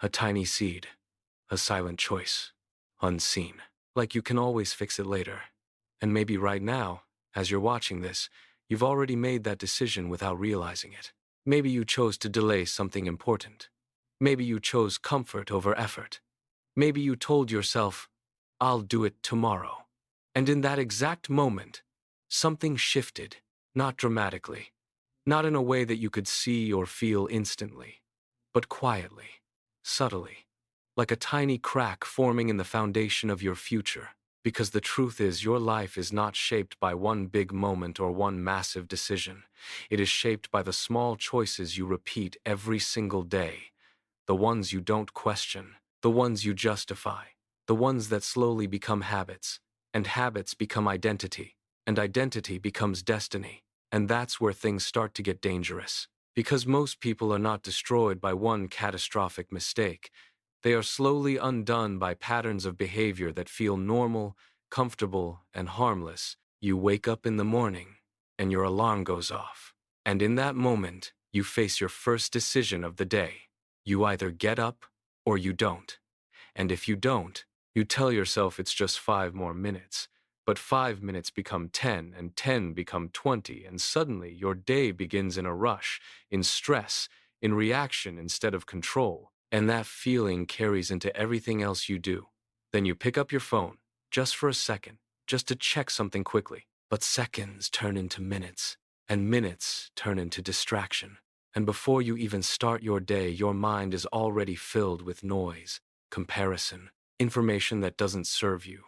A tiny seed, a silent choice, unseen. Like you can always fix it later. And maybe right now, as you're watching this, you've already made that decision without realizing it. Maybe you chose to delay something important. Maybe you chose comfort over effort. Maybe you told yourself, I'll do it tomorrow. And in that exact moment, something shifted, not dramatically, not in a way that you could see or feel instantly, but quietly, subtly, like a tiny crack forming in the foundation of your future. Because the truth is, your life is not shaped by one big moment or one massive decision. It is shaped by the small choices you repeat every single day, the ones you don't question, the ones you justify, the ones that slowly become habits, and habits become identity, and identity becomes destiny. And that's where things start to get dangerous. Because most people are not destroyed by one catastrophic mistake. They are slowly undone by patterns of behavior that feel normal, comfortable, and harmless. You wake up in the morning, and your alarm goes off. And in that moment, you face your first decision of the day. You either get up, or you don't. And if you don't, you tell yourself it's just 5 more minutes. But 5 minutes become 10, and 10 become 20, and suddenly your day begins in a rush, in stress, in reaction instead of control. And that feeling carries into everything else you do. Then you pick up your phone, just for a second, just to check something quickly. But seconds turn into minutes, and minutes turn into distraction. And before you even start your day, your mind is already filled with noise, comparison, information that doesn't serve you.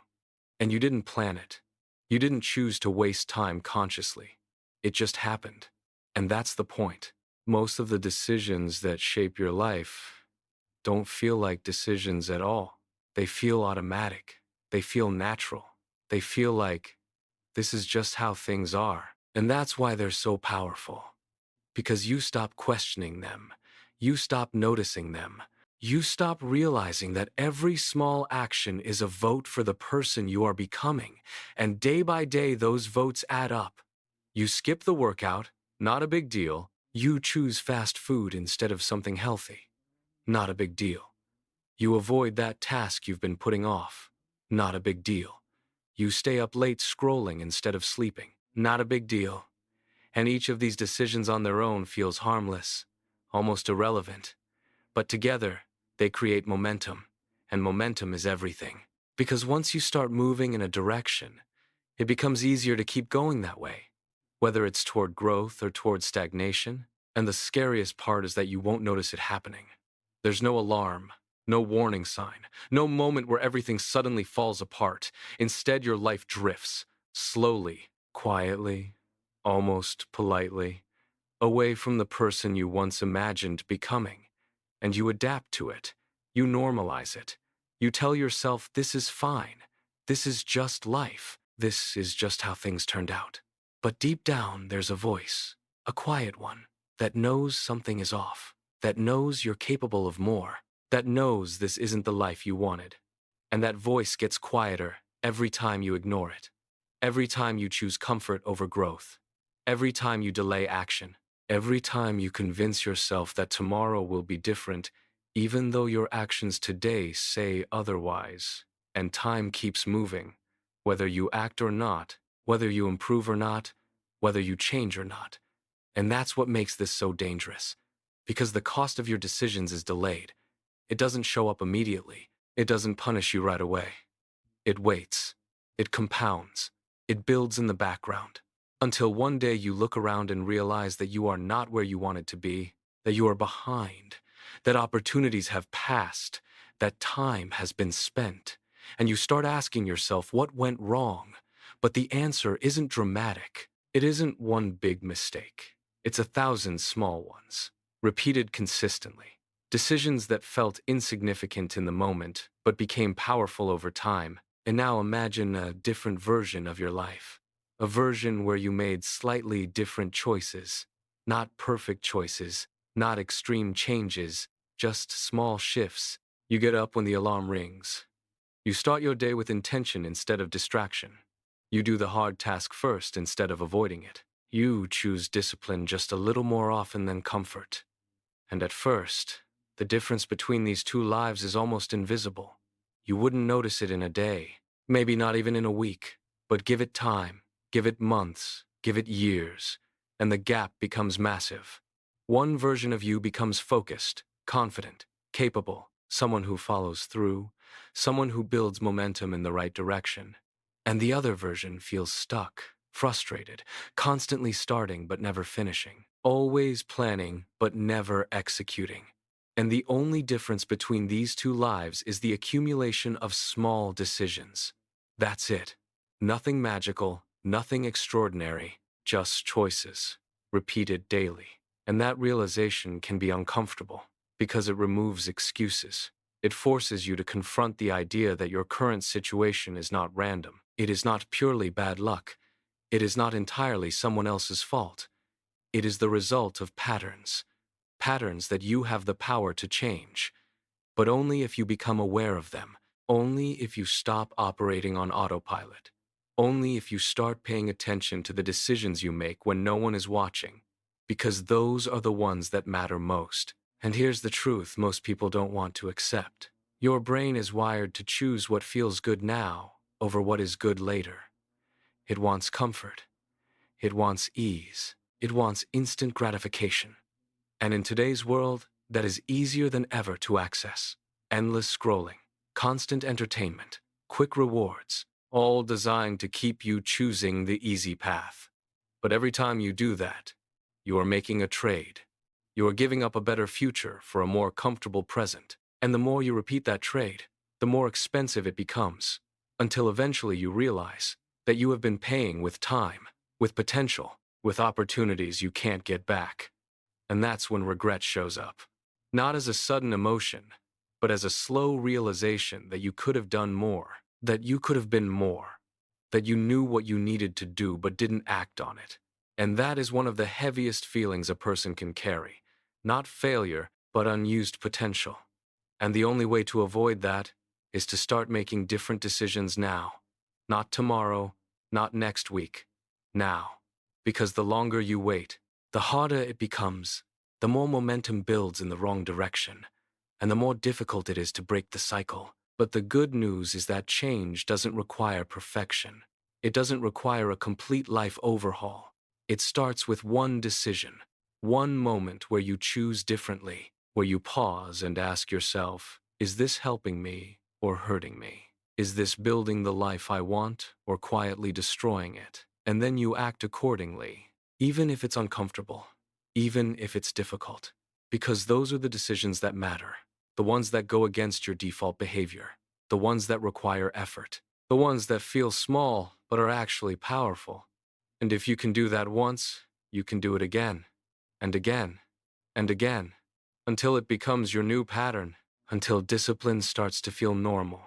And you didn't plan it. You didn't choose to waste time consciously. It just happened. And that's the point. Most of the decisions that shape your life don't feel like decisions at all. They feel automatic. They feel natural. They feel like this is just how things are. And that's why they're so powerful. Because you stop questioning them. You stop noticing them. You stop realizing that every small action is a vote for the person you are becoming. And day by day, those votes add up. You skip the workout, not a big deal. You choose fast food instead of something healthy. Not a big deal. You avoid that task you've been putting off. Not a big deal. You stay up late scrolling instead of sleeping. Not a big deal. And each of these decisions on their own feels harmless, almost irrelevant. But together, they create momentum. And momentum is everything. Because once you start moving in a direction, it becomes easier to keep going that way, whether it's toward growth or toward stagnation. And the scariest part is that you won't notice it happening. There's no alarm, no warning sign, no moment where everything suddenly falls apart. Instead, your life drifts, slowly, quietly, almost politely, away from the person you once imagined becoming. And you adapt to it. You normalize it. You tell yourself this is fine. This is just life. This is just how things turned out. But deep down, there's a voice, a quiet one, that knows something is off, that knows you're capable of more, that knows this isn't the life you wanted. And that voice gets quieter every time you ignore it, every time you choose comfort over growth, every time you delay action, every time you convince yourself that tomorrow will be different, even though your actions today say otherwise. And time keeps moving, whether you act or not, whether you improve or not, whether you change or not. And that's what makes this so dangerous. Because the cost of your decisions is delayed. It doesn't show up immediately. It doesn't punish you right away. It waits. It compounds. It builds in the background. Until one day you look around and realize that you are not where you wanted to be, that you are behind, that opportunities have passed, that time has been spent. And you start asking yourself what went wrong. But the answer isn't dramatic. It isn't one big mistake. It's 1,000 small ones, repeated consistently. Decisions that felt insignificant in the moment, but became powerful over time. And now imagine a different version of your life. A version where you made slightly different choices. Not perfect choices, not extreme changes, just small shifts. You get up when the alarm rings. You start your day with intention instead of distraction. You do the hard task first instead of avoiding it. You choose discipline just a little more often than comfort. And at first, The difference between these two lives is almost invisible. You wouldn't notice it in a day, maybe not even in a week, but give it time, give it months, give it years, and the gap becomes massive. One version of you becomes focused, confident, capable, someone who follows through, someone who builds momentum in the right direction. And the other version feels stuck, frustrated, constantly starting but never finishing, always planning but never executing. And the only difference between these two lives is the accumulation of small decisions. That's it. Nothing magical, nothing extraordinary, just choices, repeated daily. And that realization can be uncomfortable because it removes excuses. It forces you to confront the idea that your current situation is not random. It is not purely bad luck. It is not entirely someone else's fault. It is the result of patterns. Patterns that you have the power to change. But only if you become aware of them. Only if you stop operating on autopilot. Only if you start paying attention to the decisions you make when no one is watching. Because those are the ones that matter most. And here's the truth most people don't want to accept. Your brain is wired to choose what feels good now over what is good later. It wants comfort. It wants ease. It wants instant gratification. And in today's world, that is easier than ever to access. Endless scrolling, constant entertainment, quick rewards, all designed to keep you choosing the easy path. But every time you do that, you are making a trade. You are giving up a better future for a more comfortable present. And the more you repeat that trade, the more expensive it becomes, until eventually you realize that you have been paying with time, with potential, with opportunities you can't get back. And that's when regret shows up. Not as a sudden emotion, but as a slow realization that you could have done more, that you could have been more, that you knew what you needed to do but didn't act on it. And that is one of the heaviest feelings a person can carry. Not failure, but unused potential. And the only way to avoid that is to start making different decisions now. Not tomorrow, not next week. Now. Because the longer you wait, the harder it becomes, the more momentum builds in the wrong direction, and the more difficult it is to break the cycle. But the good news is that change doesn't require perfection. It doesn't require a complete life overhaul. It starts with one decision, one moment where you choose differently, where you pause and ask yourself, is this helping me or hurting me? Is this building the life I want or quietly destroying it? And then you act accordingly, even if it's uncomfortable, even if it's difficult, because those are the decisions that matter, the ones that go against your default behavior, the ones that require effort, the ones that feel small but are actually powerful. And if you can do that once, you can do it again, and again, and again, until it becomes your new pattern, until discipline starts to feel normal,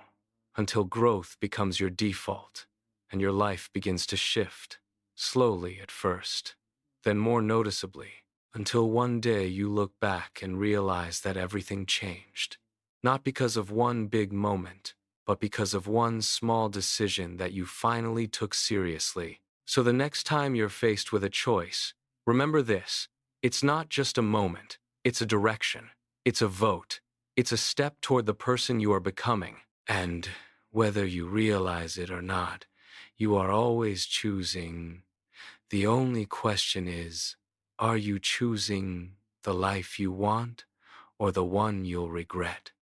until growth becomes your default, and your life begins to shift, slowly at first, then more noticeably, until one day you look back and realize that everything changed. Not because of one big moment, but because of one small decision that you finally took seriously. So the next time you're faced with a choice, remember this: it's not just a moment, it's a direction, it's a vote, it's a step toward the person you are becoming. And whether you realize it or not, you are always choosing. The only question is, are you choosing the life you want or the one you'll regret?